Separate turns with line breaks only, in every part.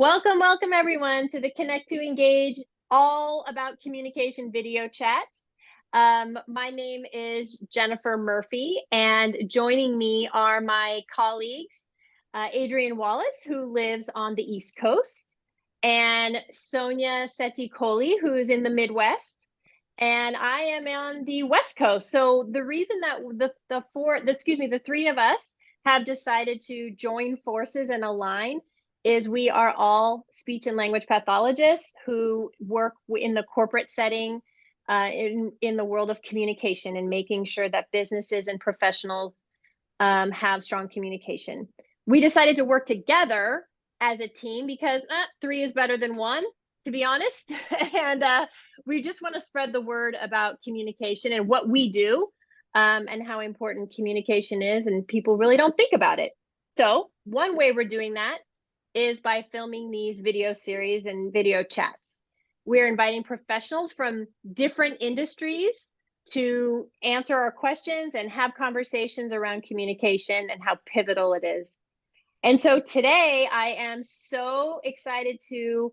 Welcome everyone to the Connect to Engage, all about communication video chat. My name is Jennifer Murphy, and joining me are my colleagues, Adrienne Wallace, who lives on the East Coast, and Sonia Sethi-Kohli, who is in the Midwest, and I am on the West Coast. So the reason that the three of us have decided to join forces and align is we are all speech and language pathologists who work in the corporate setting, in the world of communication and making sure that businesses and professionals have strong communication. We decided to work together as a team because three is better than one, to be honest. And we just want to spread the word about communication and what we do, and how important communication is, and people really don't think about it. So one way we're doing that is by filming these video series and video chats. We're inviting professionals from different industries to answer our questions and have conversations around communication and how pivotal it is. And so today I am so excited to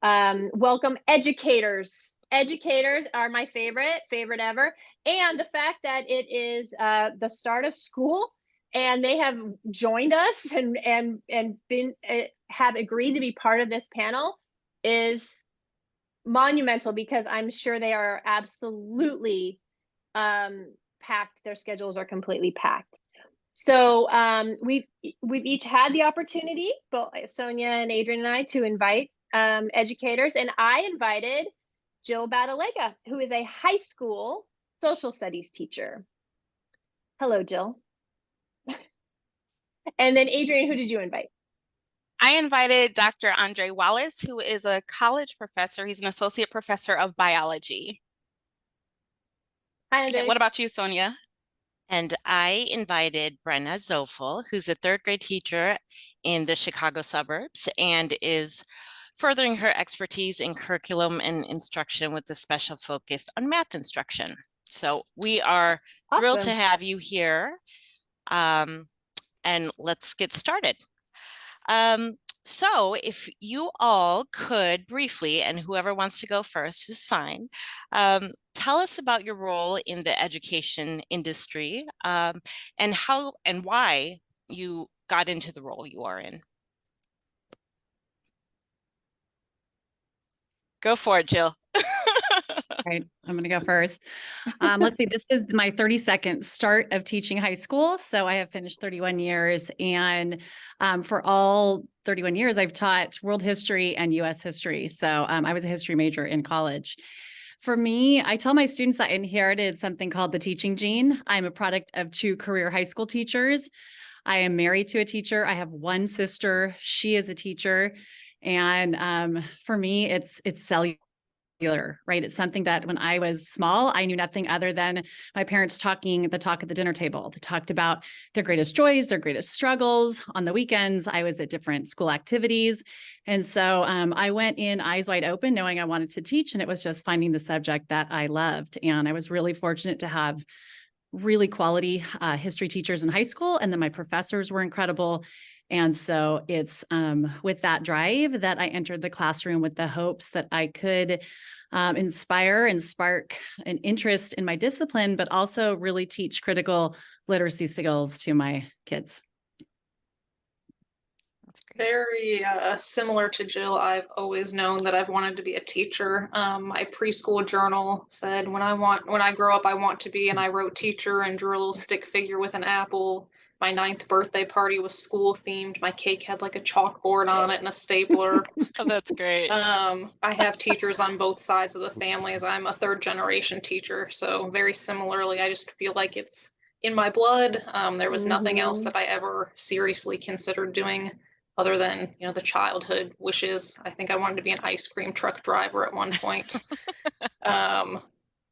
welcome educators. Educators are my favorite ever. And the fact that it is the start of school and they have joined us and have agreed to be part of this panel is monumental, because I'm sure they are absolutely packed. Their schedules are completely packed. So we've each had the opportunity, both Sonia and Adrienne and I, to invite educators, and I invited Jill Battilega, who is a high school social studies teacher. Hello, Jill. And then Adrienne, who did you invite?
I invited Dr. Andre Wallace, who is a college professor. He's an associate professor of biology.
Hi, Andre.
What about you, Sonia?
And I invited Brenna Zoephel, who's a third grade teacher in the Chicago suburbs and is furthering her expertise in curriculum and instruction with a special focus on math instruction. So we are thrilled to have you here. And let's get started. So if you all could briefly, and whoever wants to go first is fine, tell us about your role in the education industry, and how and why you got into the role you are in. Go for it, Jill.
All right, I'm going to go first. Let's see, this is my 32nd start of teaching high school. So I have finished 31 years. And for all 31 years, I've taught world history and US history. So I was a history major in college. For me, I tell my students that I inherited something called the teaching gene. I'm a product of two career high school teachers. I am married to a teacher. I have one sister. She is a teacher. And for me, it's cellular. Right? It's something that when I was small, I knew nothing other than my parents talking the talk at the dinner table. They talked about their greatest joys, their greatest struggles. On the weekends, I was at different school activities. And so I went in eyes wide open, knowing I wanted to teach, and it was just finding the subject that I loved. And I was really fortunate to have really quality history teachers in high school. And then my professors were incredible. And so it's with that drive that I entered the classroom with the hopes that I could inspire and spark an interest in my discipline, but also really teach critical literacy skills to my kids.
That's great.
Very similar to Jill. I've always known that I've wanted to be a teacher. My preschool journal said, when I grow up, I want to be, and I wrote teacher and drew a little stick figure with an apple. My 9th birthday party was school themed. My cake had like a chalkboard on it and a stapler.
Oh, that's great.
I have teachers on both sides of the family, as I'm a third generation teacher. So very similarly, I just feel like it's in my blood. There was nothing else that I ever seriously considered doing other than, the childhood wishes. I think I wanted to be an ice cream truck driver at one point.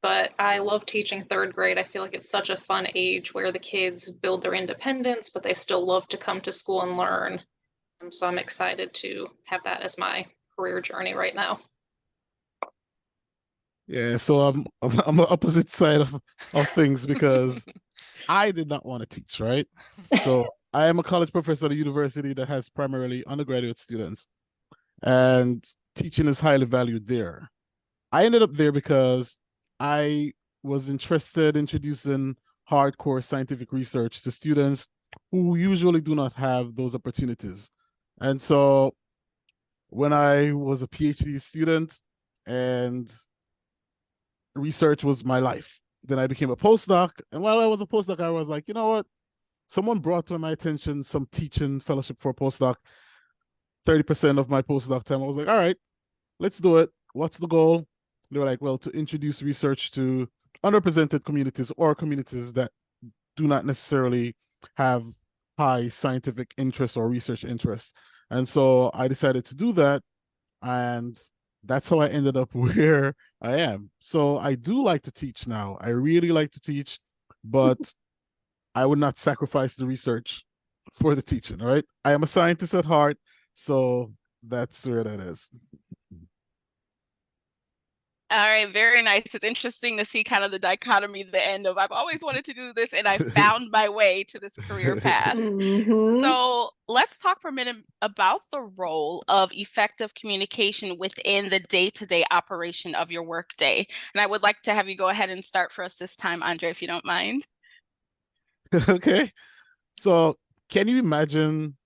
But I love teaching third grade. I feel like it's such a fun age where the kids build their independence, but they still love to come to school and learn. So I'm excited to have that as my career journey right now.
Yeah, so I'm the opposite side of things, because I did not want to teach, right? So I am a college professor at a university that has primarily undergraduate students. and teaching is highly valued there. I ended up there because I was interested in introducing hardcore scientific research to students who usually do not have those opportunities. And so when I was a PhD student and research was my life, then I became a postdoc. And while I was a postdoc, I was like, you know what? Someone brought to my attention some teaching fellowship for a postdoc, 30% of my postdoc time. I was like, all right, let's do it. What's the goal? They were like, well, to introduce research to underrepresented communities or communities that do not necessarily have high scientific interest or research interest. And so I decided to do that. And that's how I ended up where I am. So I do like to teach now. I really like to teach, but I would not sacrifice the research for the teaching, right? I am a scientist at heart, so that's where that is.
All right, very nice. It's interesting to see kind of the dichotomy, the end of I've always wanted to do this and I found my way to this career path. So let's talk for a minute about the role of effective communication within the day-to-day operation of your workday. And I would like to have you go ahead and start for us this time, Andre, if you don't mind.
Okay. So can you imagine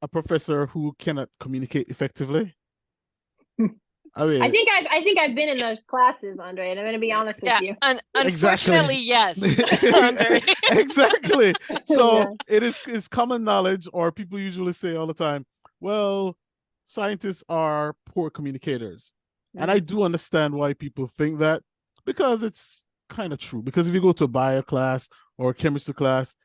a professor who cannot communicate effectively? I mean,
I think I've been in those classes, Andre, and I'm going to be honest with you.
Unfortunately, yes, Andre.
Exactly. So it's common knowledge, or people usually say all the time, well, scientists are poor communicators. And I do understand why people think that, because it's kind of true. Because if you go to a bio class or a chemistry class,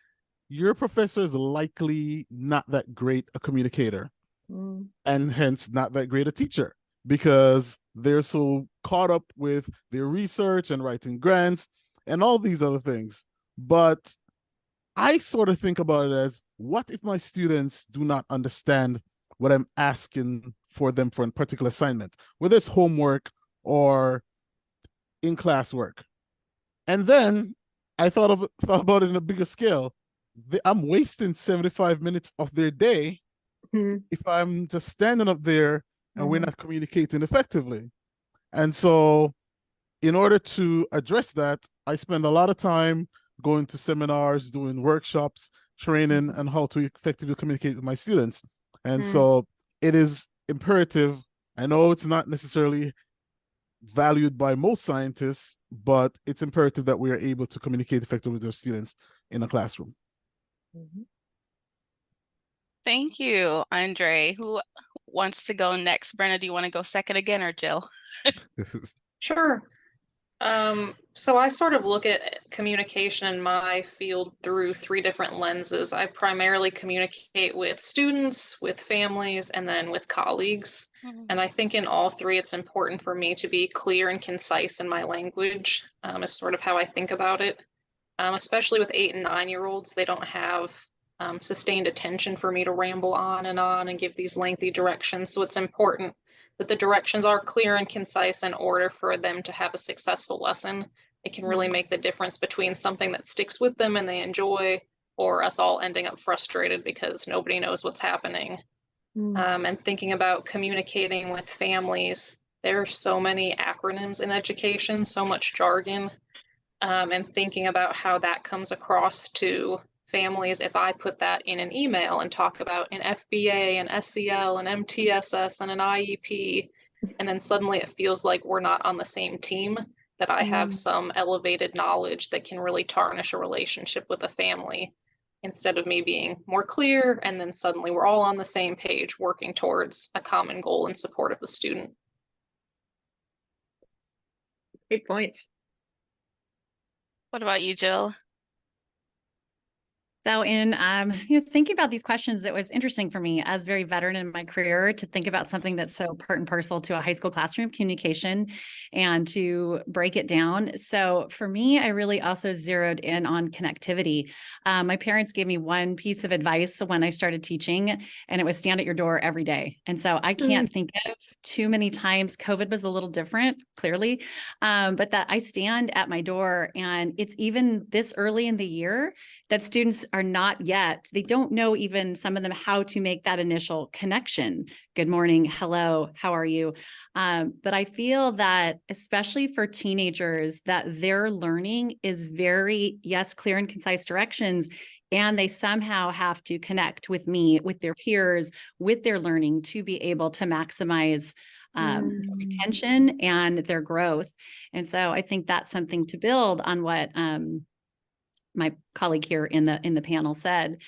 your professor is likely not that great a communicator, and hence not that great a teacher, because they're so caught up with their research and writing grants and all these other things. But I sort of think about it as, what if my students do not understand what I'm asking for them for a particular assignment, whether it's homework or in-class work? And then I thought about it in a bigger scale. I'm wasting 75 minutes of their day if I'm just standing up there and we're not communicating effectively. And so in order to address that, I spend a lot of time going to seminars, doing workshops, training on how to effectively communicate with my students. And so it is imperative. I know it's not necessarily valued by most scientists, but it's imperative that we are able to communicate effectively with our students in a classroom.
Thank you, Andre. Who wants to go next? Brenna, do you want to go second again, or Jill?
Sure. So I sort of look at communication in my field through 3 different lenses. I primarily communicate with students, with families, and then with colleagues. And I think in all 3, it's important for me to be clear and concise in my language, is sort of how I think about it. Especially with 8 and 9-year-olds, they don't have sustained attention for me to ramble on and give these lengthy directions. So it's important that the directions are clear and concise in order for them to have a successful lesson. It can really make the difference between something that sticks with them and they enjoy, or us all ending up frustrated because nobody knows what's happening. And thinking about communicating with families, there are so many acronyms in education, so much jargon, and thinking about how that comes across to families. If I put that in an email and talk about an FBA, an SEL, an MTSS, and an IEP, and then suddenly it feels like we're not on the same team, that I have some elevated knowledge that can really tarnish a relationship with a family, instead of me being more clear, and then suddenly we're all on the same page working towards a common goal in support of the student.
Great points.
What about you, Jill?
So in thinking about these questions, it was interesting for me as very veteran in my career to think about something that's so part and parcel to a high school classroom, communication, and to break it down. So for me, I really also zeroed in on connectivity. My parents gave me one piece of advice when I started teaching, and it was stand at your door every day. And so I can't think of too many times. COVID was a little different, clearly, but that I stand at my door, and it's even this early in the year that students are not yet, they don't know even some of them how to make that initial connection. Good morning, hello, how are you? But I feel that especially for teenagers, that their learning is very, yes, clear and concise directions, and they somehow have to connect with me, with their peers, with their learning to be able to maximize their retention and their growth. And so I think that's something to build on what my colleague here in the panel said.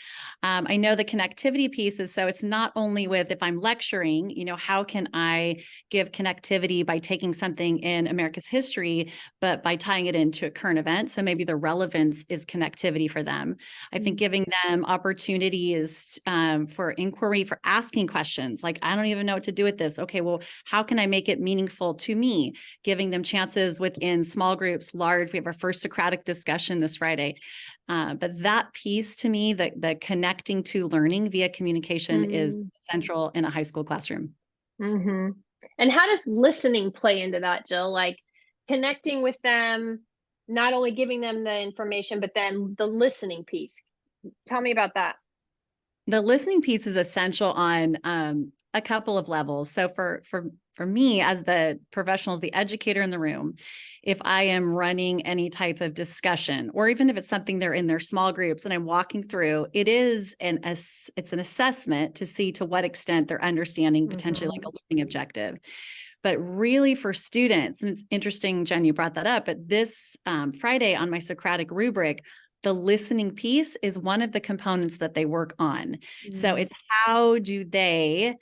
I know the connectivity pieces. So it's not only with, if I'm lecturing, you know, how can I give connectivity by taking something in America's history, but by tying it into a current event. So maybe the relevance is connectivity for them. I think giving them opportunities for inquiry, for asking questions, like, I don't even know what to do with this. Okay, well, how can I make it meaningful to me? Giving them chances within small groups, large. We have our first Socratic discussion this Friday. But that piece to me, the connecting to learning via communication is central in a high school classroom.
And how does listening play into that, Jill? Like connecting with them, not only giving them the information, but then the listening piece. Tell me about that.
The listening piece is essential on a couple of levels. So for me, as the professional, as the educator in the room, if I am running any type of discussion, or even if it's something they're in their small groups and I'm walking through, it's an assessment to see to what extent they're understanding potentially like a learning objective. But really for students, and it's interesting, Jen, you brought that up, but this Friday on my Socratic rubric, the listening piece is one of the components that they work on. So it's how do they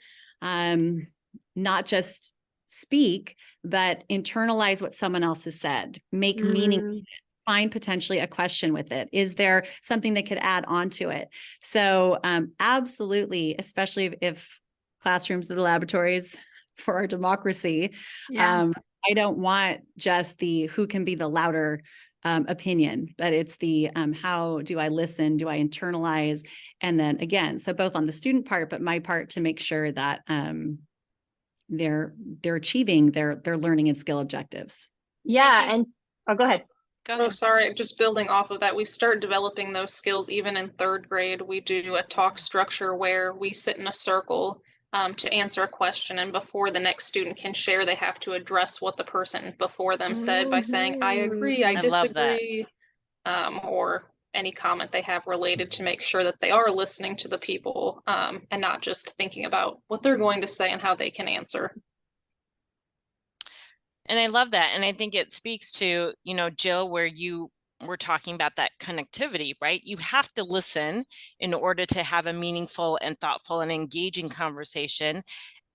not just speak, but internalize what someone else has said, make meaning, find potentially a question with it. Is there something they could add on to it? So absolutely, especially if classrooms are the laboratories for our democracy, I don't want just the who can be the louder opinion, but it's the how do I listen, do I internalize, and then again, so both on the student part, but my part to make sure that they're achieving their learning and skill objectives.
Yeah, and go ahead.
Oh, sorry, just building off of that, we start developing those skills even in third grade. We do a talk structure where we sit in a circle to answer a question, and before the next student can share, they have to address what the person before them said by saying, I agree, I disagree, or any comment they have related, to make sure that they are listening to the people and not just thinking about what they're going to say and how they can answer.
And I love that. And I think it speaks to, you know, Jill, where you were talking about that connectivity, right? You have to listen in order to have a meaningful and thoughtful and engaging conversation.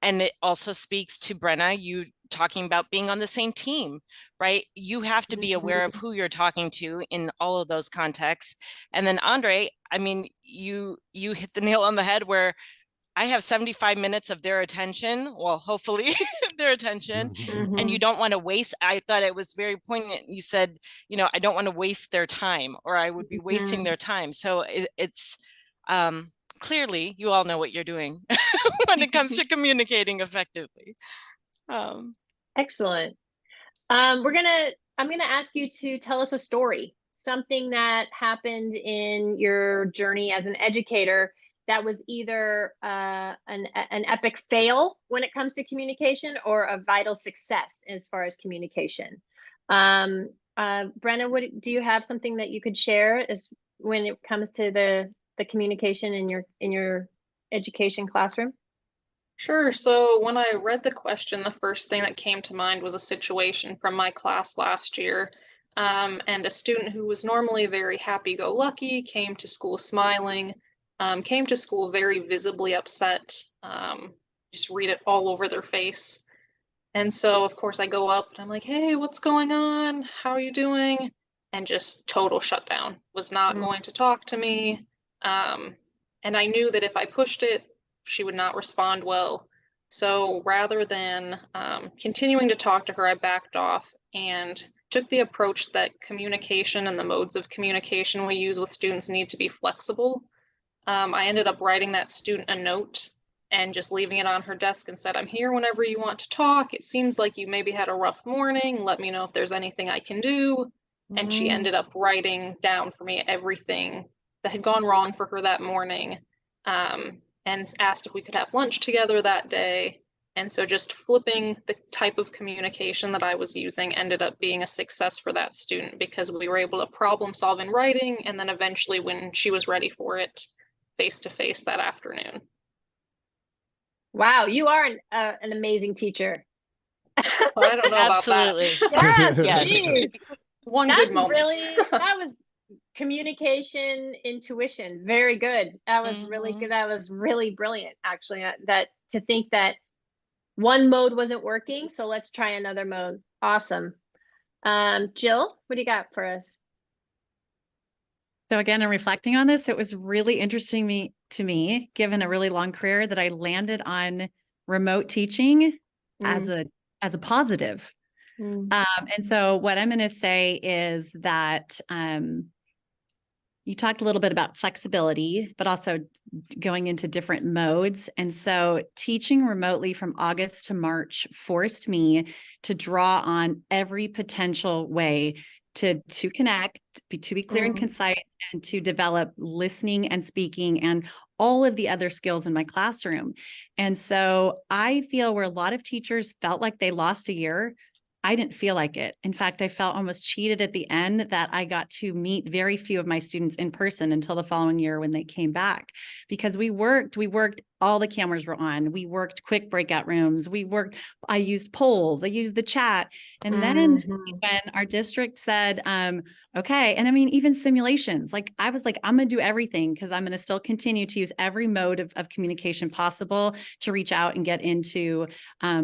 And it also speaks to Brenna, you talking about being on the same team, right? You have to be aware of who you're talking to in all of those contexts. And then Andre, I mean, you hit the nail on the head where I have 75 minutes of their attention, well, hopefully their attention, and you don't want to waste. I thought it was very poignant. You said, you know, I don't want to waste their time, or I would be wasting their time. So it's clearly you all know what you're doing when it comes to communicating effectively.
Excellent. I'm gonna ask you to tell us a story, something that happened in your journey as an educator that was either an epic fail when it comes to communication or a vital success as far as communication. Brenna, do you have something that you could share as when it comes to the communication in your education classroom?
Sure. So when I read the question, the first thing that came to mind was a situation from my class last year. And a student who was normally very happy-go-lucky came to school smiling, came to school very visibly upset, just read it all over their face. And so, of course, I go up and I'm like, hey, what's going on? How are you doing? And just total shutdown, was not going to talk to me. And I knew that if I pushed it, she would not respond well. So rather than continuing to talk to her, I backed off and took the approach that communication and the modes of communication we use with students need to be flexible. I ended up writing that student a note and just leaving it on her desk and said, I'm here whenever you want to talk. It seems like you maybe had a rough morning. Let me know if there's anything I can do. And she ended up writing down for me everything that had gone wrong for her that morning, and asked if we could have lunch together that day. And so just flipping the type of communication that I was using ended up being a success for that student, because we were able to problem solve in writing, and then eventually when she was ready for it, face to face that afternoon.
Wow, you are an amazing teacher.
Well, I don't know
Absolutely.
about that.
Yes,
Yes.
One
that's
good moment.
really, that was communication intuition. Very good. That was really good. That was really brilliant, actually. That to think that one mode wasn't working, so let's try another mode. Awesome. Jill, what do you got for us?
So again, in reflecting on this, it was really interesting to me, given a really long career, that I landed on remote teaching as a positive. And so what I'm going to say is that you talked a little bit about flexibility, but also going into different modes. And so teaching remotely from August to March forced me to draw on every potential way to connect, to be clear and concise, and to develop listening and speaking and all of the other skills in my classroom. And so I feel where a lot of teachers felt like they lost a year, I didn't feel like it. In fact, I felt almost cheated at the end that I got to meet very few of my students in person until the following year when they came back, because we worked, all the cameras were on. We worked quick breakout rooms. I used polls, I used the chat. And then when our district said, okay. And I mean, even simulations, like I was like, I'm going to do everything, because I'm going to still continue to use every mode of communication possible to reach out and get into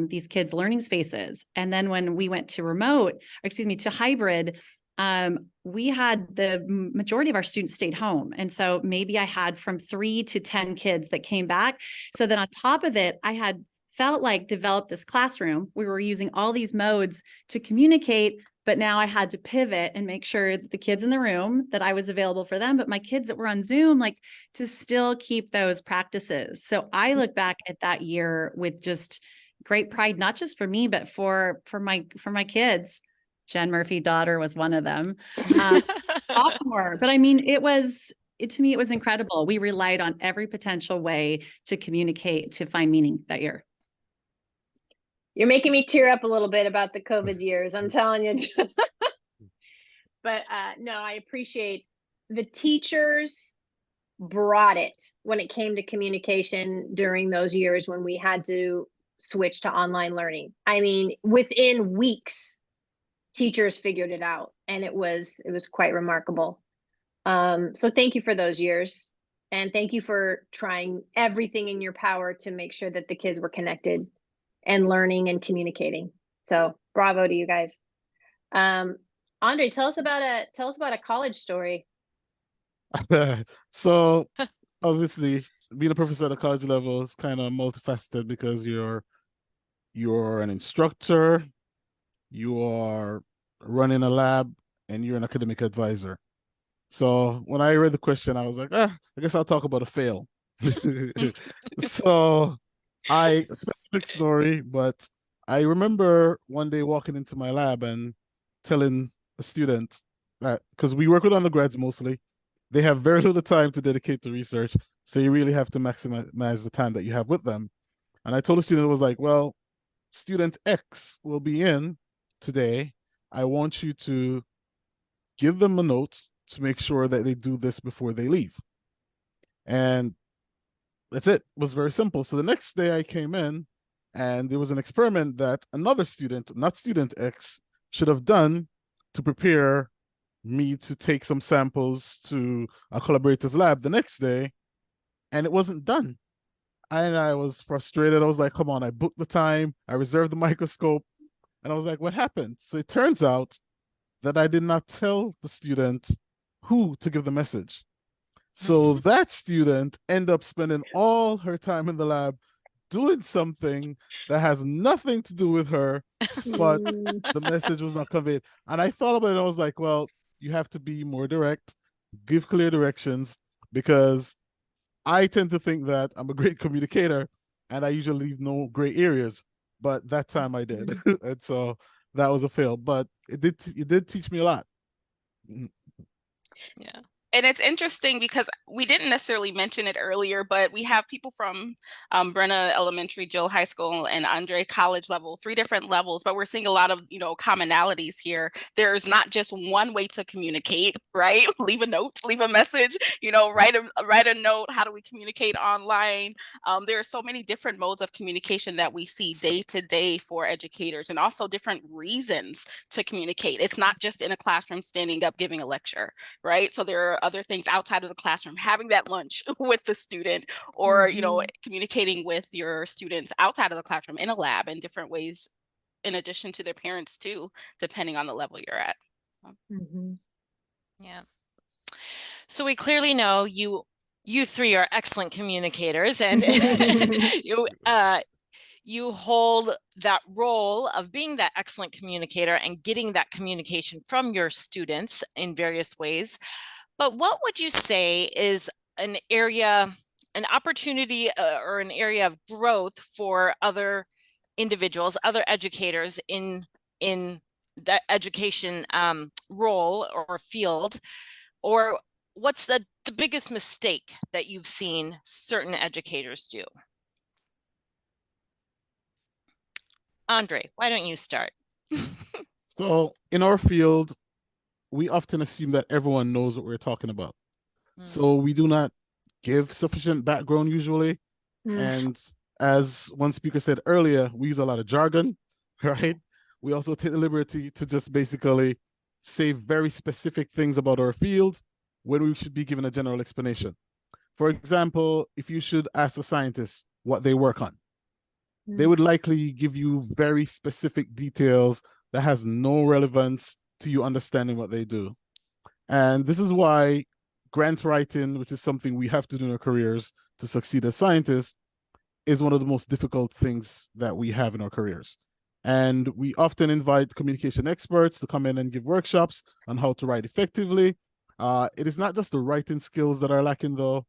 these kids' learning spaces. And then when we went to to hybrid, we had the majority of our students stayed home. And so maybe I had from 3 to 10 kids that came back. So then on top of it, I had felt like developed this classroom. We were using all these modes to communicate, but now I had to pivot and make sure that the kids in the room, that I was available for them, but my kids that were on Zoom, like to still keep those practices. So I look back at that year with just great pride, not just for me, but for my kids. Jen Murphy, daughter, was one of them. Sophomore. But I mean, to me, it was incredible. We relied on every potential way to communicate, to find meaning that year.
You're making me tear up a little bit about the COVID years, I'm telling you. But no, I appreciate the teachers brought it when it came to communication during those years when we had to switch to online learning. I mean, within weeks, teachers figured it out, and it was quite remarkable. So thank you for those years, and thank you for trying everything in your power to make sure that the kids were connected and learning and communicating. So bravo to you guys. Andre, tell us about a college story.
So obviously being a professor at a college level is kind of multifaceted, because you're an instructor, you are running a lab, and you're an academic advisor. So when I read the question, I was like, I guess I'll talk about a fail. So it's a big story, but I remember one day walking into my lab and telling a student that, because we work with undergrads mostly, they have very little time to dedicate to research, so you really have to maximize the time that you have with them. And I told the student, I was like, well, student X will be in today. I want you to give them a note to make sure that they do this before they leave. And that's it. It was very simple. So the next day I came in, and there was an experiment that another student, not student X, should have done to prepare me to take some samples to a collaborator's lab the next day, and it wasn't done. And I was frustrated. I was like, come on, I booked the time, I reserved the microscope, and I was like, what happened? So it turns out that I did not tell the student who to give the message. So that student ended up spending all her time in the lab doing something that has nothing to do with her, but the message was not conveyed. And I thought about it, and I was like, well, you have to be more direct, give clear directions, because I tend to think that I'm a great communicator and I usually leave no gray areas, but that time I did. And so that was a fail, but it did teach me a lot.
Yeah.
And it's interesting because we didn't necessarily mention it earlier, but we have people from Brenna Elementary, Jill High School, and Andre College level, 3 different levels, but we're seeing a lot of, commonalities here. There's not just one way to communicate, right? Leave a note, leave a message, write a note. How do we communicate online? There are so many different modes of communication that we see day to day for educators, and also different reasons to communicate. It's not just in a classroom standing up giving a lecture, right? So there are other things outside of the classroom, having that lunch with the student, or communicating with your students outside of the classroom in a lab in different ways, in addition to their parents too, depending on the level you're at.
Yeah. So we clearly know you 3 are excellent communicators, and you hold that role of being that excellent communicator and getting that communication from your students in various ways. But what would you say is an opportunity or an area of growth for other individuals, other educators in that education role or field? Or what's the biggest mistake that you've seen certain educators do? Andre, why don't you start?
So in our field, we often assume that everyone knows what we're talking about. So we do not give sufficient background usually. And as one speaker said earlier, we use a lot of jargon, right? We also take the liberty to just basically say very specific things about our field when we should be given a general explanation. For example, if you should ask a scientist what they work on, they would likely give you very specific details that has no relevance to you understanding what they do. And this is why grant writing, which is something we have to do in our careers to succeed as scientists, is one of the most difficult things that we have in our careers. And we often invite communication experts to come in and give workshops on how to write effectively. It is not just the writing skills that are lacking though,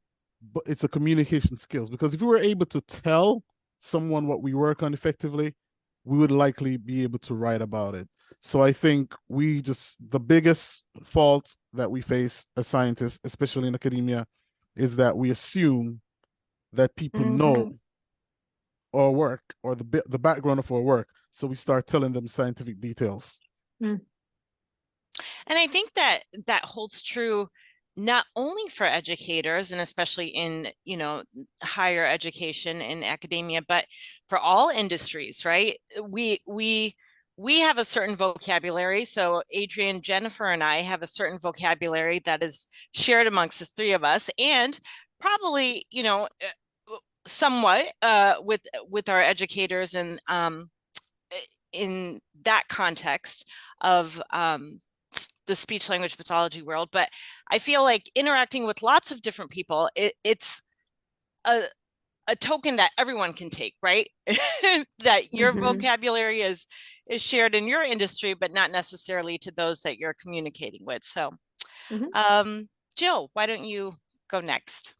but it's the communication skills. Because if we were able to tell someone what we work on effectively, we would likely be able to write about it. So I think the biggest fault that we face as scientists, especially in academia, is that we assume that people know our work or the background of our work. So we start telling them scientific details.
And I think that holds true not only for educators and especially in, higher education in academia, but for all industries, right? We have a certain vocabulary. So Adrienne, Jennifer, and I have a certain vocabulary that is shared amongst the 3 of us, and probably, somewhat with our educators and in that context of the speech language pathology world. But I feel like interacting with lots of different people, it's a token that everyone can take, right? That your vocabulary is shared in your industry, but not necessarily to those that you're communicating with. So Jill, why don't you go next?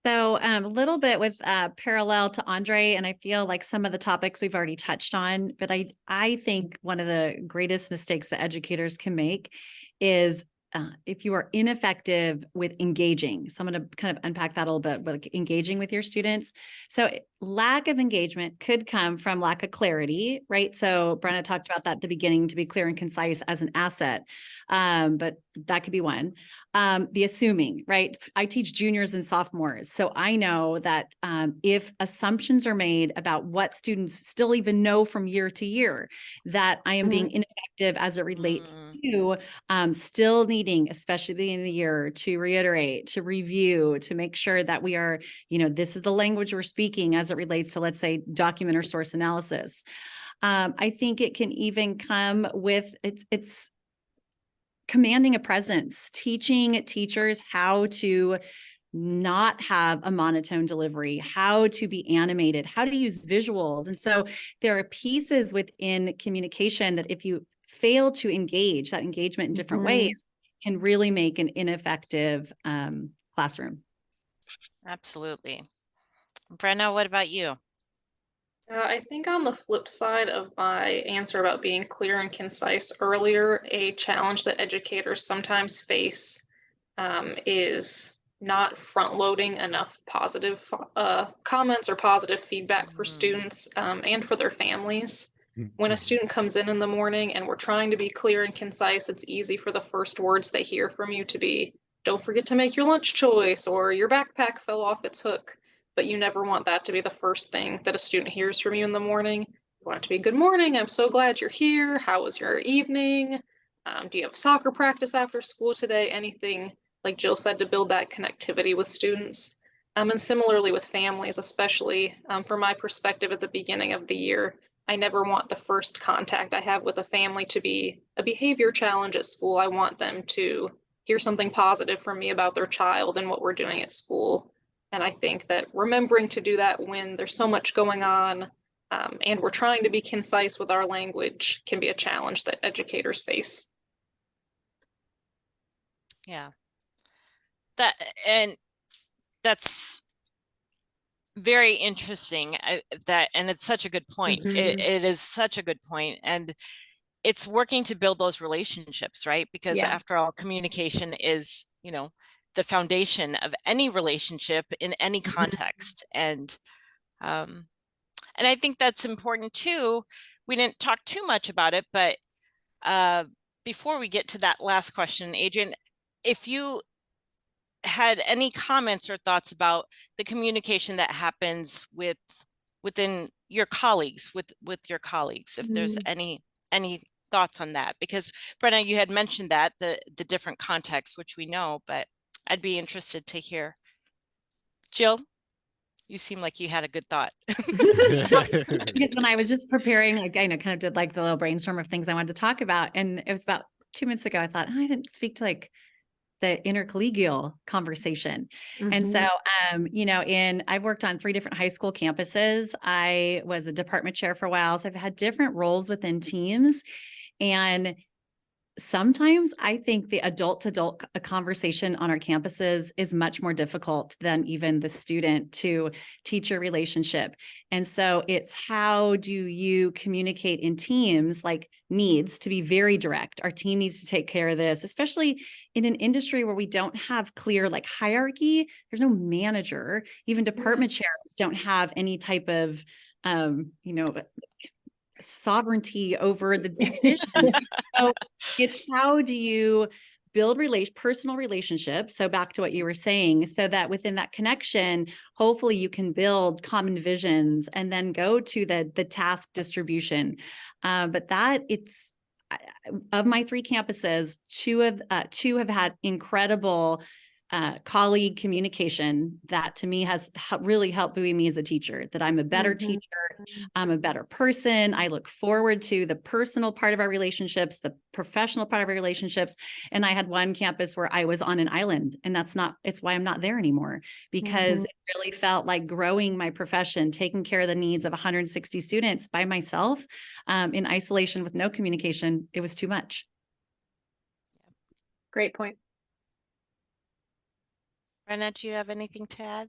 So a little bit with parallel to Andre, and I feel like some of the topics we've already touched on, but I think one of the greatest mistakes that educators can make is if you are ineffective with engaging. So I'm going to kind of unpack that a little bit, but like engaging with your students. So lack of engagement could come from lack of clarity, right? So Brenna talked about that at the beginning, to be clear and concise as an asset. But that could be one. The assuming, right? I teach juniors and sophomores. So I know that if assumptions are made about what students still even know from year to year, that I am being ineffective as it relates to still needing, especially at the end of the year, to reiterate, to review, to make sure that we are, this is the language we're speaking as it relates to, let's say, document or source analysis. I think it can even come with it's commanding a presence, teaching teachers how to not have a monotone delivery, how to be animated, how to use visuals. And so there are pieces within communication that if you fail to engage, that engagement in different ways can really make an ineffective classroom.
Absolutely. Brenna, what about you?
I think on the flip side of my answer about being clear and concise earlier, a challenge that educators sometimes face is not front loading enough positive comments or positive feedback for students and for their families. When a student comes in the morning and we're trying to be clear and concise, it's easy for the first words they hear from you to be, "Don't forget to make your lunch choice," or "Your backpack fell off its hook." But you never want that to be the first thing that a student hears from you in the morning. You want it to be, "Good morning, I'm so glad you're here. How was your evening? Do you have soccer practice after school today?" Anything, like Jill said, to build that connectivity with students. And similarly with families, especially from my perspective at the beginning of the year, I never want the first contact I have with a family to be a behavior challenge at school. I want them to hear something positive from me about their child and what we're doing at school. And I think that remembering to do that when there's so much going on and we're trying to be concise with our language can be a challenge that educators face.
Yeah. That's very interesting. And it's such a good point. It is such a good point. And it's working to build those relationships, right? Because after all, communication is, the foundation of any relationship in any context. And I think that's important too. We didn't talk too much about it, but before we get to that last question, Adrienne, if you had any comments or thoughts about the communication that happens within your colleagues, with your colleagues, if there's any thoughts on that, because Brenna, you had mentioned that the different contexts, which we know, but I'd be interested to hear. Jill, you seem like you had a good thought.
Because when I was just preparing, like, I kind of did like the little brainstorm of things I wanted to talk about. And it was about 2 minutes ago, I thought, I didn't speak to like the intercollegial conversation. And so, I've worked on 3 different high school campuses. I was a department chair for a while. So I've had different roles within teams. And sometimes I think the adult to adult conversation on our campuses is much more difficult than even the student to teacher relationship. And so it's, how do you communicate in teams, like, needs to be very direct. Our team needs to take care of this, especially in an industry where we don't have clear like hierarchy. There's no manager. Even department chairs don't have any type of sovereignty over the decision. So it's, how do you build personal relationships? So back to what you were saying, so that within that connection, hopefully you can build common visions and then go to the task distribution. But that it's, of my 3 campuses, two have had incredible colleague communication that to me has really helped buoy me as a teacher, that I'm a better teacher, I'm a better person. I look forward to the personal part of our relationships, the professional part of our relationships. And I had one campus where I was on an island, and it's why I'm not there anymore, because it really felt like growing my profession, taking care of the needs of 160 students by myself, in isolation with no communication. It was too much.
Great point.
Brenna, do you have anything to add?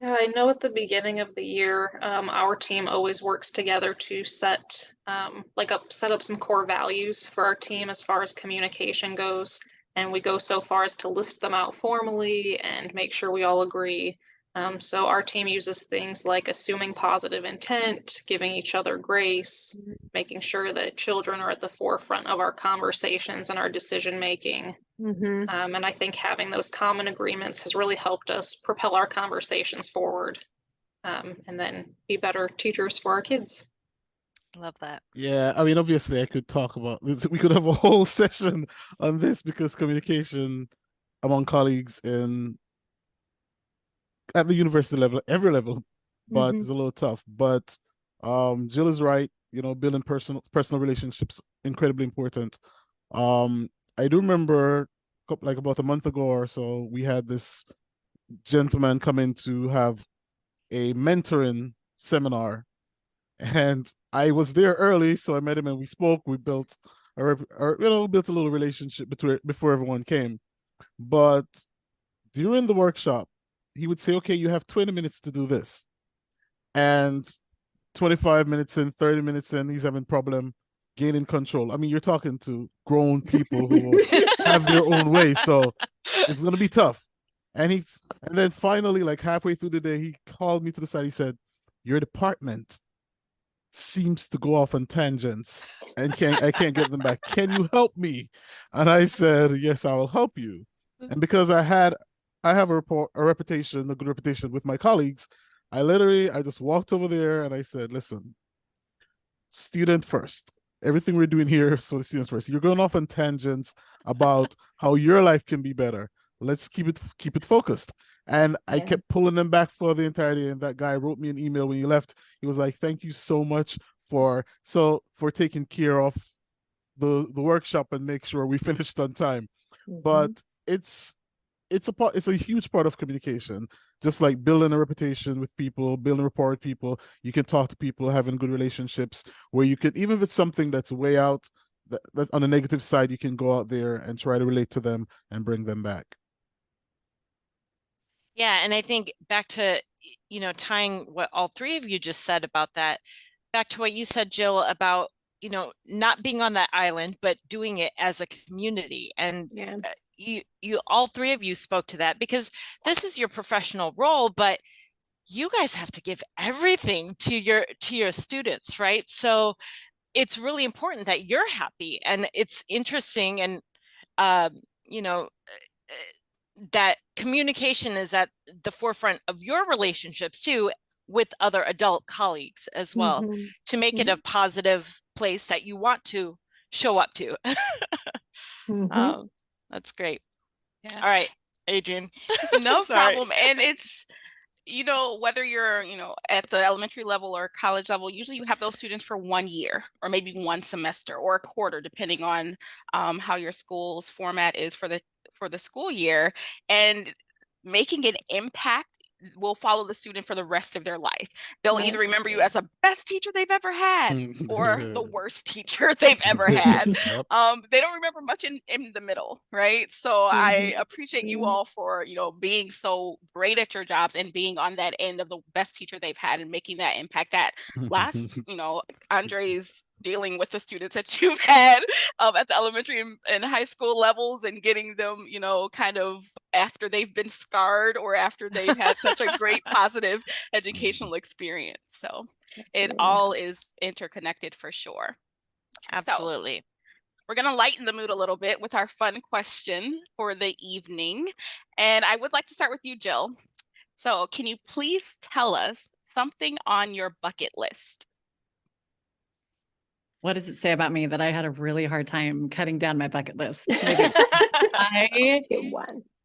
Yeah, I know at the beginning of the year, our team always works together to set up some core values for our team as far as communication goes. And we go so far as to list them out formally and make sure we all agree. So our team uses things like assuming positive intent, giving each other grace, making sure that children are at the forefront of our conversations and our decision making. And I think having those common agreements has really helped us propel our conversations forward, and then be better teachers for our kids.
Love that.
Yeah, I mean, obviously, I could talk about this. We could have a whole session on this, because communication among colleagues at the university level, every level, but it's a little tough. But Jill is right. Building personal relationships, incredibly important. I do remember, like, about a month ago or so, we had this gentleman come in to have a mentoring seminar, and I was there early, so I met him and we spoke. We built built a little relationship before everyone came. But during the workshop, he would say, "Okay, you have 20 minutes to do this," and 25 minutes in, 30 minutes in, he's having problem gaining control. I mean, you're talking to grown people who have their own way, so it's gonna be tough. And then finally, like halfway through the day, he called me to the side. He said, "Your department seems to go off on tangents and I can't get them back. Can you help me?" And I said, "Yes, I will help you." And because I have a good reputation with my colleagues, I just walked over there and I said, "Listen, student first. Everything we're doing here is for the students first. You're going off on tangents about how your life can be better. Let's keep it focused." And I kept pulling them back for the entirety. And that guy wrote me an email when he left. He was like, "Thank you so much for taking care of the workshop and make sure we finished on time." But it's a huge part of communication. Just like building a reputation with people, building rapport with people, you can talk to people, having good relationships where you can, even if it's something that's way out, that on the negative side, you can go out there and try to relate to them and bring them back.
Yeah, and I think back to, tying what all three of you just said about that, back to what you said, Jill, about, not being on that island, but doing it as a community. And you all three of you spoke to that because this is your professional role, but you guys have to give everything to your students, right? So it's really important that you're happy, and it's interesting, and that communication is at the forefront of your relationships too with other adult colleagues as well, to make it a positive place that you want to show up to. That's great.
Yeah.
All right, Adrienne.
No problem. And it's, whether you're, at the elementary level or college level, usually you have those students for 1 year or maybe 1 semester or a quarter, depending on how your school's format is for the school year. And making an impact will follow the student for the rest of their life. They'll either remember you as the best teacher they've ever had or the worst teacher they've ever had. They don't remember much in the middle, right? So I appreciate you all for, being so great at your jobs and being on that end of the best teacher they've had and making that impact. That last, Andre's dealing with the students that you've had at the elementary and high school levels and getting them, kind of after they've been scarred or after they've had such a great positive educational experience. So it all is interconnected for sure.
Absolutely.
So we're going to lighten the mood a little bit with our fun question for the evening. And I would like to start with you, Jill. So can you please tell us something on your bucket list?
What does it say about me that I had a really hard time cutting down my bucket list? I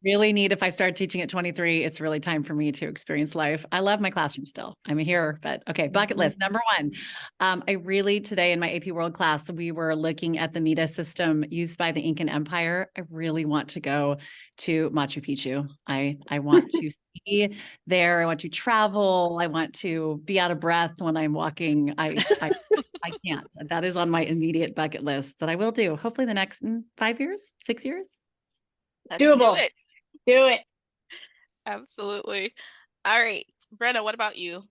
really need, if I start teaching at 23, it's really time for me to experience life. I love my classroom still. I'm here, but okay, bucket list. Number one, I really, today in my AP World class, we were looking at the META system used by the Incan Empire. I really want to go to Machu Picchu. I want to see there. I want to travel. I want to be out of breath when I'm walking. I can't. That is on my immediate bucket list that I will do. Hopefully the next 5 years, 6 years.
Doable. Do it.
Absolutely. All right. Brenna, what about you?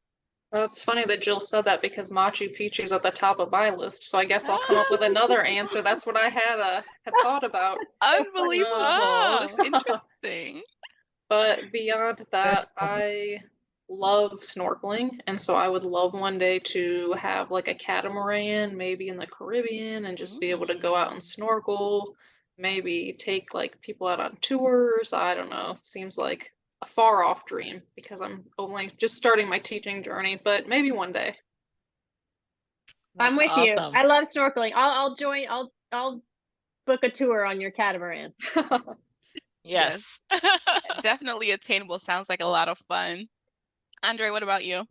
Well, it's funny that Jill said that because Machu Picchu is at the top of my list. So I guess I'll come up with another answer. That's what I had thought about.
Unbelievable. Interesting.
But beyond that, I love snorkeling, and so I would love one day to have like a catamaran, maybe in the Caribbean, and just be able to go out and snorkel, maybe take like people out on tours. I don't know, seems like a far off dream because I'm only just starting my teaching journey, but maybe one day.
I'm with you. I love snorkeling. I'll join. I'll book a tour on your catamaran.
Yes. Definitely attainable. Sounds like a lot of fun. Andre, what about you?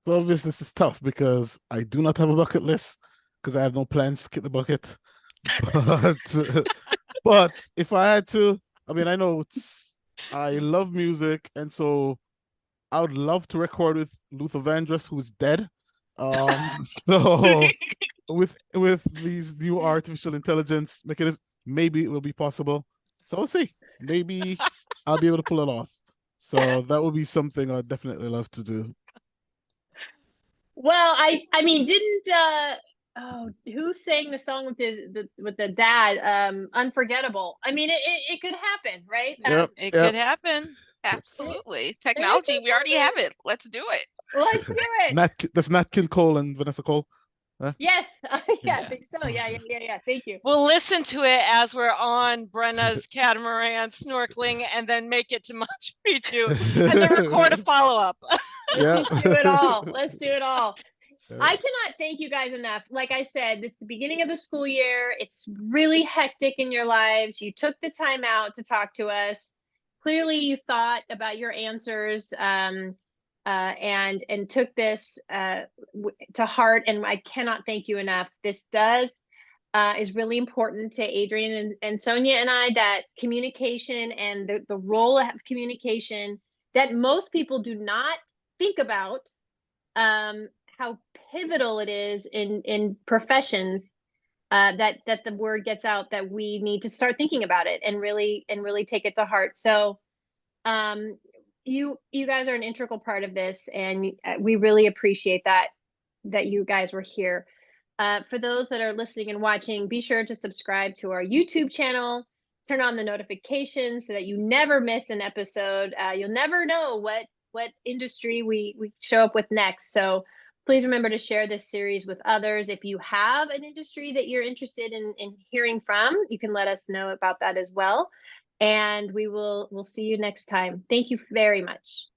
So obviously this is tough because I do not have a bucket list because I have no plans to kick the bucket. But if I had to, I mean, I know I love music, and so I would love to record with Luther Vandross, who's dead. So with these new artificial intelligence mechanisms, maybe it will be possible. So we'll see. Maybe I'll be able to pull it off. So that would be something I'd definitely love to do.
Well, I mean, didn't who sang the song with the dad? Unforgettable. I mean, it could happen, right?
Yep,
It
yep.
could happen.
Absolutely.
It
Technology,
could
we already
happen.
have it. Let's do it.
Let's do it.
That's Nat King Cole and Vanessa Cole. Huh?
Yes, yeah,
Yeah.
I think so. Yeah. Thank you.
We'll listen to it as we're on Brenna's catamaran snorkeling and then make it to Machu Picchu and then record a follow-up.
Yeah.
Let's do it all. Let's do it all.
Yeah.
I cannot thank you guys enough. Like I said, this is the beginning of the school year. It's really hectic in your lives. You took the time out to talk to us. Clearly, you thought about your answers and took this to heart. And I cannot thank you enough. This is really important to Adrienne and Sonia and I, that communication and the role of communication that most people do not think about, how pivotal it is in professions, that the word gets out that we need to start thinking about it and really take it to heart. So you guys are an integral part of this, and we really appreciate that you guys were here. For those that are listening and watching, be sure to subscribe to our YouTube channel, turn on the notifications so that you never miss an episode. You'll never know what industry we show up with next. So please remember to share this series with others. If you have an industry that you're interested in hearing from, you can let us know about that as well. And we'll see you next time. Thank you very much.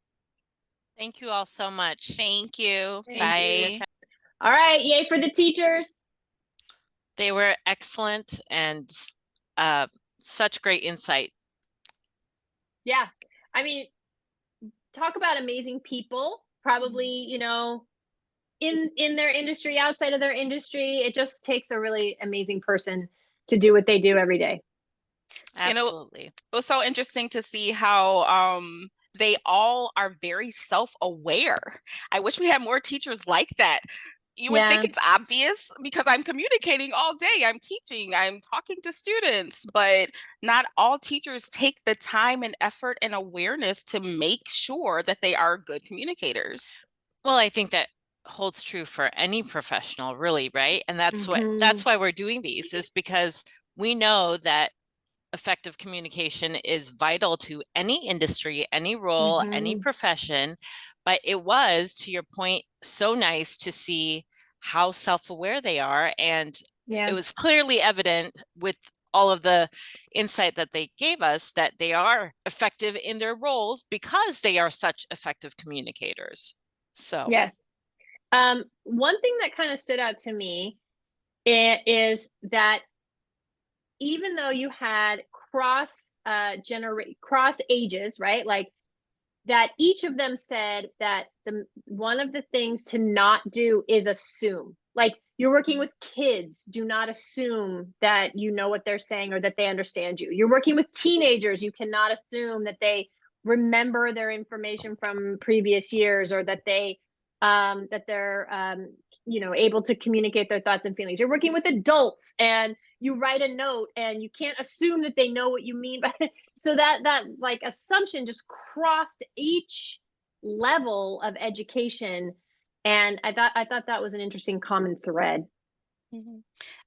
Thank you all so much.
Thank you.
Thank you.
Bye.
All right, yay for the teachers.
They were excellent and such great insight.
Yeah, I mean, talk about amazing people, probably, in their industry, outside of their industry. It just takes a really amazing person to do what they do every day.
Absolutely.
It was so interesting to see how they all are very self-aware. I wish we had more teachers like that. You would think it's obvious because I'm communicating all day. I'm teaching, I'm talking to students, but not all teachers take the time and effort and awareness to make sure that they are good communicators.
Well, I think that holds true for any professional, really, right? And that's why we're doing these, is because we know that effective communication is vital to any industry, any role, any profession. But it was, to your point, so nice to see how self-aware they are. And it was clearly evident with all of the insight that they gave us that they are effective in their roles because they are such effective communicators. So
yes. One thing that kind of stood out to me is that even though you had cross ages, right? Like that each of them said that one of the things to not do is assume. Like, you're working with kids, do not assume that you know what they're saying or that they understand you. You're working with teenagers, you cannot assume that they remember their information from previous years, or that they're able to communicate their thoughts and feelings. You're working with adults, and you write a note and you can't assume that they know what you mean by it. So that like assumption just crossed each level of education. And I thought that was an interesting common thread.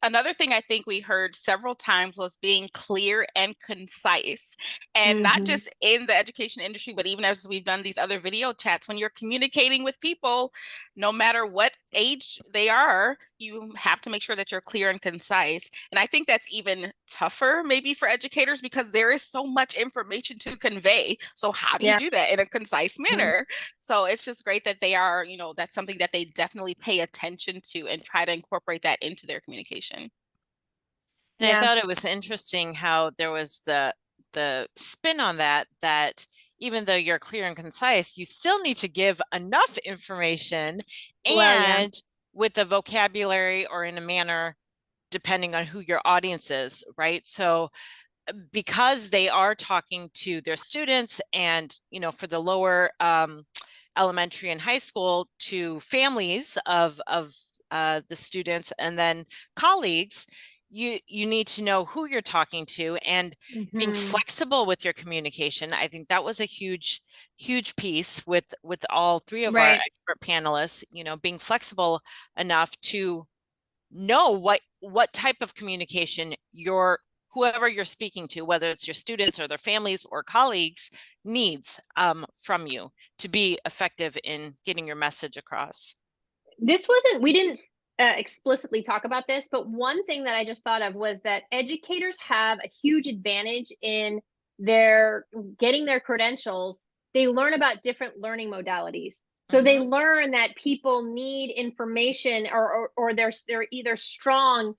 Another thing I think we heard several times was being clear and concise, and not just in the education industry, but even as we've done these other video chats, when you're communicating with people, no matter what age they are, you have to make sure that you're clear and concise. And I think that's even tougher maybe for educators, because there is so much information to convey. So how do you do that in a concise manner? So it's just great that they are, that's something that they definitely pay attention to and try to incorporate that into their communication.
And I thought it was interesting how there was the spin on that even though you're clear and concise, you still need to give enough information and with the vocabulary or in a manner depending on who your audience is, right? So because they are talking to their students and, for the lower elementary and high school, to families of the students and then colleagues, you need to know who you're talking to, and being flexible with your communication. I think that was a huge piece with all three of our expert panelists, you know, being flexible enough to know what type of communication whoever you're speaking to, whether it's your students or their families or colleagues, needs from you to be effective in getting your message across.
We didn't explicitly talk about this, but one thing that I just thought of was that educators have a huge advantage in getting their credentials. They learn about different learning modalities. So they learn that people need information, or they're either strong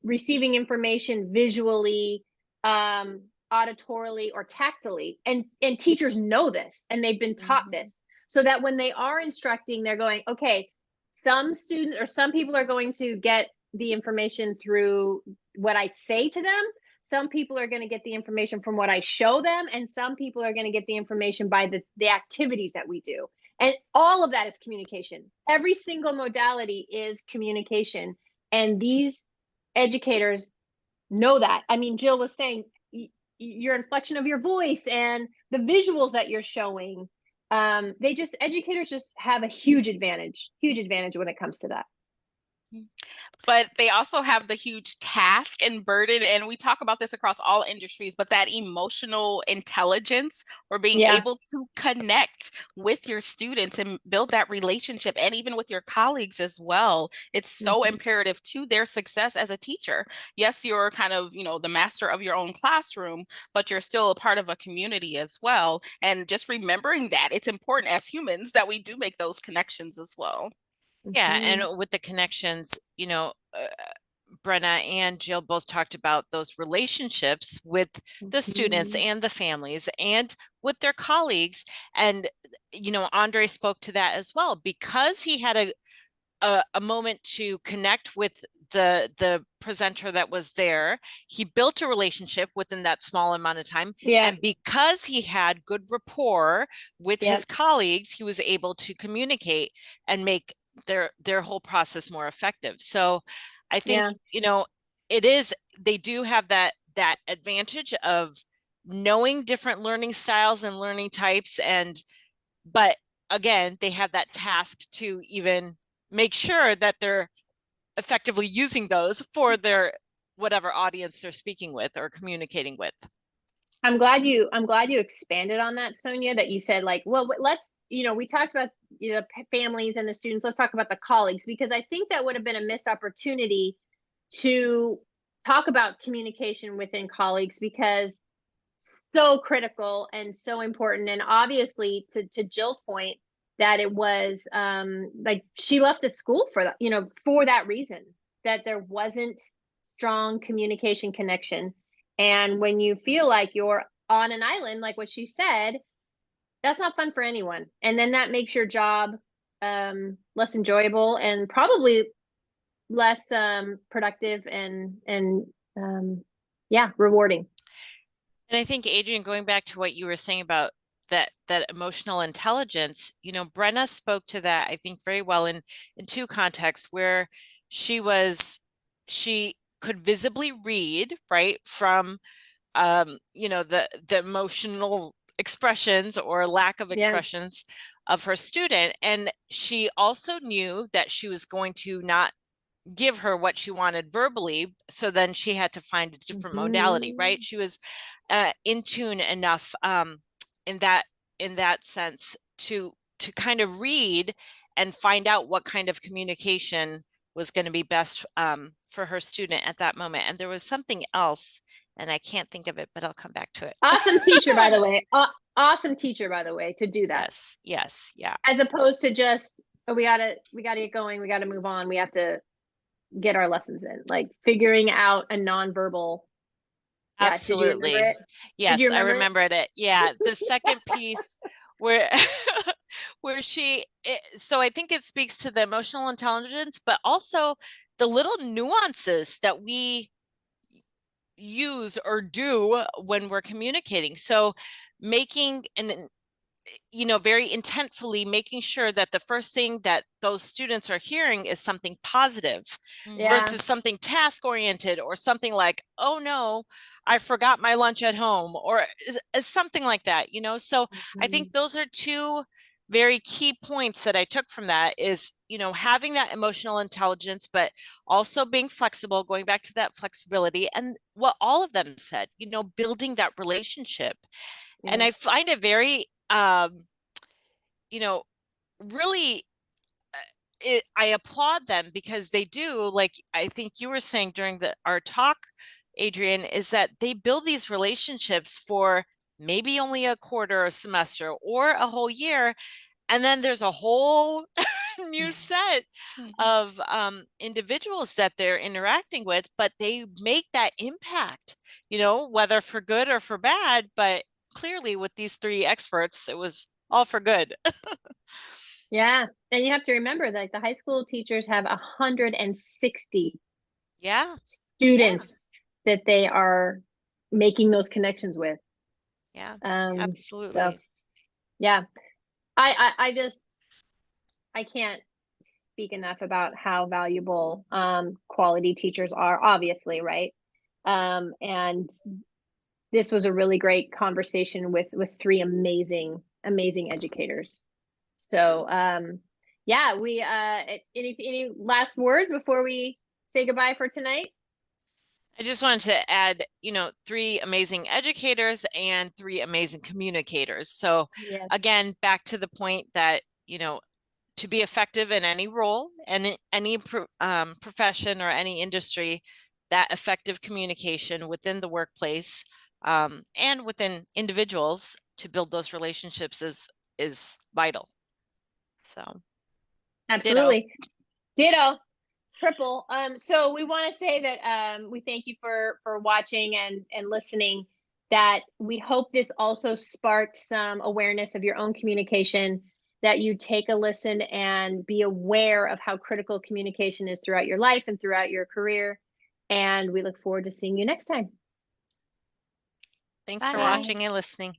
receiving information visually, auditorily, or tactily. And teachers know this, and they've been taught this, so that when they are instructing, they're going, okay, some students or some people are going to get the information through what I say to them. Some people are going to get the information from what I show them. And some people are going to get the information by the activities that we do. And all of that is communication. Every single modality is communication. And these educators know that. I mean, Jill was saying your inflection of your voice and the visuals that you're showing. Educators just have a huge advantage when it comes to that.
But they also have the huge task and burden, and we talk about this across all industries, but that emotional intelligence, or being able to connect with your students and build that relationship, and even with your colleagues as well. It's so imperative to their success as a teacher. Yes, you're kind of, you know, the master of your own classroom, but you're still a part of a community as well. And just remembering that it's important as humans that we do make those connections as well.
Yeah, and with the connections, you know, Brenna and Jill both talked about those relationships with the students and the families and with their colleagues. And, you know, Andre spoke to that as well, because he had a moment to connect with the presenter that was there. He built a relationship within that small amount of time. And because he had good rapport with his colleagues, he was able to communicate and make their whole process more effective. So I think, you know, they do have that advantage of knowing different learning styles and learning types, but again, they have that task to even make sure that they're effectively using those for their whatever audience they're speaking with or communicating with.
I'm glad you expanded on that, Sonia, that you said, like, well, let's, you know, we talked about, you know, families and the students. Let's talk about the colleagues, because I think that would have been a missed opportunity to talk about communication within colleagues, because so critical and so important. And obviously, to Jill's point, that it was like she left at school for that, you know, for that reason, that there wasn't strong communication connection. And when you feel like you're on an island, like what she said, that's not fun for anyone. And then that makes your job less enjoyable and probably less productive and rewarding.
And I think, Adrienne, going back to what you were saying about that emotional intelligence, you know, Brenna spoke to that, I think, very well in two contexts, where she could visibly read, right, from you know, the emotional expressions or lack of expressions of her student. And she also knew that she was going to not give her what she wanted verbally, so then she had to find a different modality, right? She was in tune enough in that sense to kind of read and find out what kind of communication was going to be best for her student at that moment. And there was something else, and I can't think of it, but I'll come back to it.
Awesome teacher, by the way. Awesome teacher, by the way, to do that.
Yes, yeah.
As opposed to just, oh, we gotta get going, we gotta move on, we have to get our lessons in, like figuring out a nonverbal.
Absolutely. Yes, I remembered it. Yeah, the second piece where so I think it speaks to the emotional intelligence, but also the little nuances that we use or do when we're communicating. So making very intentfully making sure that the first thing that those students are hearing is something positive versus something task oriented, or something like, oh no, I forgot my lunch at home, or something like that, So I think those are two very key points that I took from that is, having that emotional intelligence, but also being flexible, going back to that flexibility, and what all of them said, building that relationship. And I find it very, really, I applaud them, because they do, like I think you were saying during our talk, Adrienne, is that they build these relationships for maybe only a quarter, a semester, or a whole year. And then there's a whole new set of individuals that they're interacting with, but they make that impact, whether for good or for bad. But clearly with these three experts, it was all for good.
Yeah. And you have to remember that the high school teachers have 160 students that they are making those connections with.
Yeah,
absolutely. So,
yeah.
I can't speak enough about how valuable quality teachers are, obviously, right? And this was a really great conversation with three amazing educators. So yeah, we any last words before we say goodbye for tonight?
I just wanted to add, three amazing educators and three amazing communicators. So again, back to the point that, to be effective in any role and in any profession or any industry, that effective communication within the workplace and within individuals to build those relationships is vital. So
absolutely. Ditto. Triple. So we want to say that we thank you for watching and listening, that we hope this also sparked some awareness of your own communication, that you take a listen and be aware of how critical communication is throughout your life and throughout your career. And we look forward to seeing you next time.
Thanks for watching and listening.